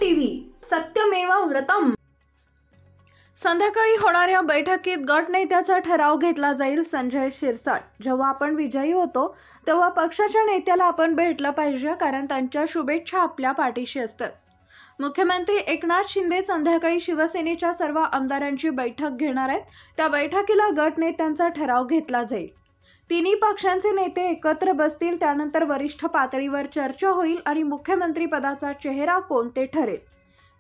TV सत्यमेव व्रतम। संध्याकाळी होणाऱ्या बैठकीत गटनेत्याचा ठराव घेतला जाईल। संजय शिरसाट, जेव्हा आपण विजयी होतो तेव्हा पक्षाच्या नेत्याला आपण भेटलं पाहिजे, कारण त्यांच्या शुभेच्छा आपल्या पाठीशी असतात। मुख्यमंत्री एकनाथ शिंदे संध्याकाळी शिवसेनेच्या सर्व आमदारांची बैठक घेणार आहेत। त्या बैठकीला गटनेत्यांचा ठराव घेतला जाईल। तिन्ही पक्षांचे नेते एकत्र बसतील, त्यानंतर वरिष्ठ पातळीवर चर्चा होईल आणि मुख्यमंत्री पदाचा चेहरा कोण ते ठरेल।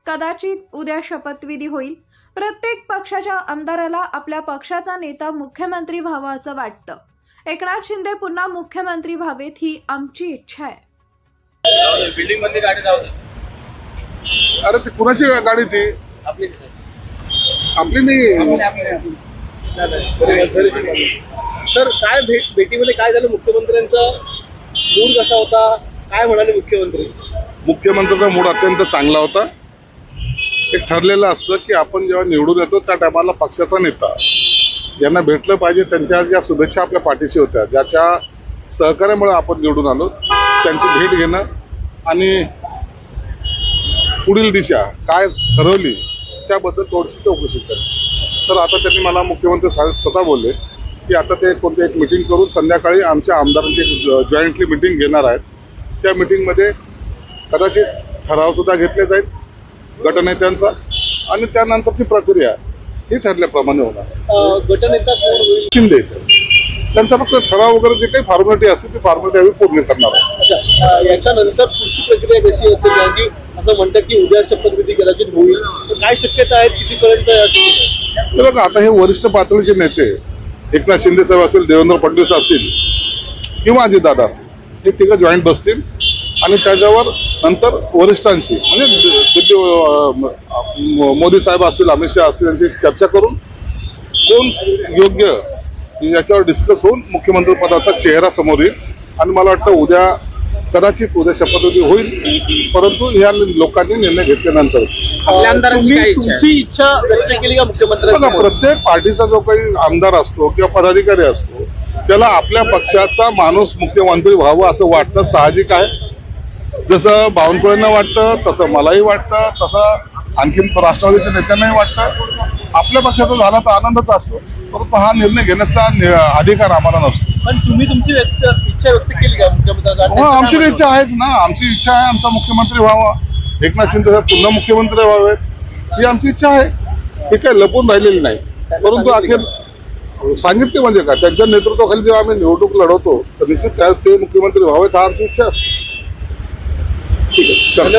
कदाचित उद्या शपथविधी होईल। प्रत्येक पक्षाच्या आमदाराला आपल्या पक्षाचा नेता मुख्यमंत्री व्हावा असं वाटतं। एकनाथ शिंदे पुन्हा मुख्यमंत्री व्हावेत ही आमची इच्छा आहे। बिल्डिंग मध्ये गाडी जाऊ दे। अरे ती कुणाची गाडी ती? आपली नाही। सर, काय भेटीमध्ये काय झालं? मुख्यमंत्र्यांचा मूड कसा होता? काय म्हणाले मुख्यमंत्री? मुख्यमंत्र्यांचा मूड अत्यंत चांगला होता। एक ठरलेलं असतं की आपण जेव्हा निवडून येतो त्या टायमाला पक्षाचा नेता यांना भेटलं पाहिजे। त्यांच्या ज्या शुभेच्छा आपल्या पाठीशी होत्या, ज्याच्या सहकार्यामुळे आपण निवडून आलो, त्यांची भेट घेणं आणि पुढील दिशा काय ठरवली त्याबद्दल थोडीशी चौकशी करेल। तर आता त्यांनी मला मुख्यमंत्री स्वतः बोलले की आता ते कोणती एक मीटिंग करून संध्याकाळी आमच्या आमदारांची जॉईंटली मीटिंग घेणार आहेत। त्या मीटिंगमध्ये कदाचित ठराव सुद्धा घेतले जाईल गटनेत्यांचा, आणि त्यानंतरची प्रक्रिया ही ठरल्याप्रमाणे होणार। गटनेता कोण होईल? शिंदे सर, त्यांचा फक्त ठराव वगैरे जे काही फॉर्मॅलिटी असते ती फॉर्मॅलिटी आम्ही पूर्ण करणार आहोत। याच्यानंतर पुढची प्रक्रिया कशी असेल? कारण की असं म्हणतात की उद्या शपथविधी कदाचित होईल, तर काय शक्यता आहेत? कितीपर्यंत? बघा, आता हे वरिष्ठ पातळीचे नेते एकनाथ शिंदे साहेब असतील, देवेंद्र फडणवीस असतील किंवा अजितदादा असतील, हे तिघं जॉईंट बसतील आणि त्याच्यावर नंतर वरिष्ठांशी म्हणजे मोदी साहेब असतील, अमित शहा असतील, यांची चर्चा करून कोण योग्य याच्यावर डिस्कस होऊन मुख्यमंत्री पदाचा चेहरा समोर येईल। आणि मला वाटतं कदाचित उद्या शपथविधी होईल, परंतु या लोकांनी निर्णय घेतल्यानंतर तुमची इच्छा व्यक्त केली का मुख्यमंत्र्यांना? प्रत्येक पार्टीचा जो काही आमदार असतो किंवा पदाधिकारी असतो त्याला आपल्या पक्षाचा माणूस मुख्यमंत्री व्हावं असं वाटतं, साहजिक आहे। जसं बावनकुळेंना वाटतं तसं मलाही वाटतं, तसं आणखीन राष्ट्रवादीच्या नेत्यांनाही वाटतं। आपल्या पक्षाचा झाला तर आनंदच असतो, परंतु हा निर्णय घेण्याचा अधिकार आम्हाला नसतो। पण तुम्ही तुमची इच्छा व्यक्त केली का मुख्यमंत्र्यांना? हो, आमची इच्छा आहेच ना। आमची इच्छा आहे आमचा मुख्यमंत्री व्हावा, एकनाथ शिंदे साहेब पुन्हा मुख्यमंत्री व्हावेत, ही आमची इच्छा आहे। ही काही लपून राहिलेली नाही, परंतु अखेर सांगितले म्हणजे काय, त्यांच्या नेतृत्वाखाली जेव्हा आम्ही निवडणूक लढवतो तर निश्चित ते मुख्यमंत्री व्हावेत हा आमची इच्छा असते। ठीक आहे, चला।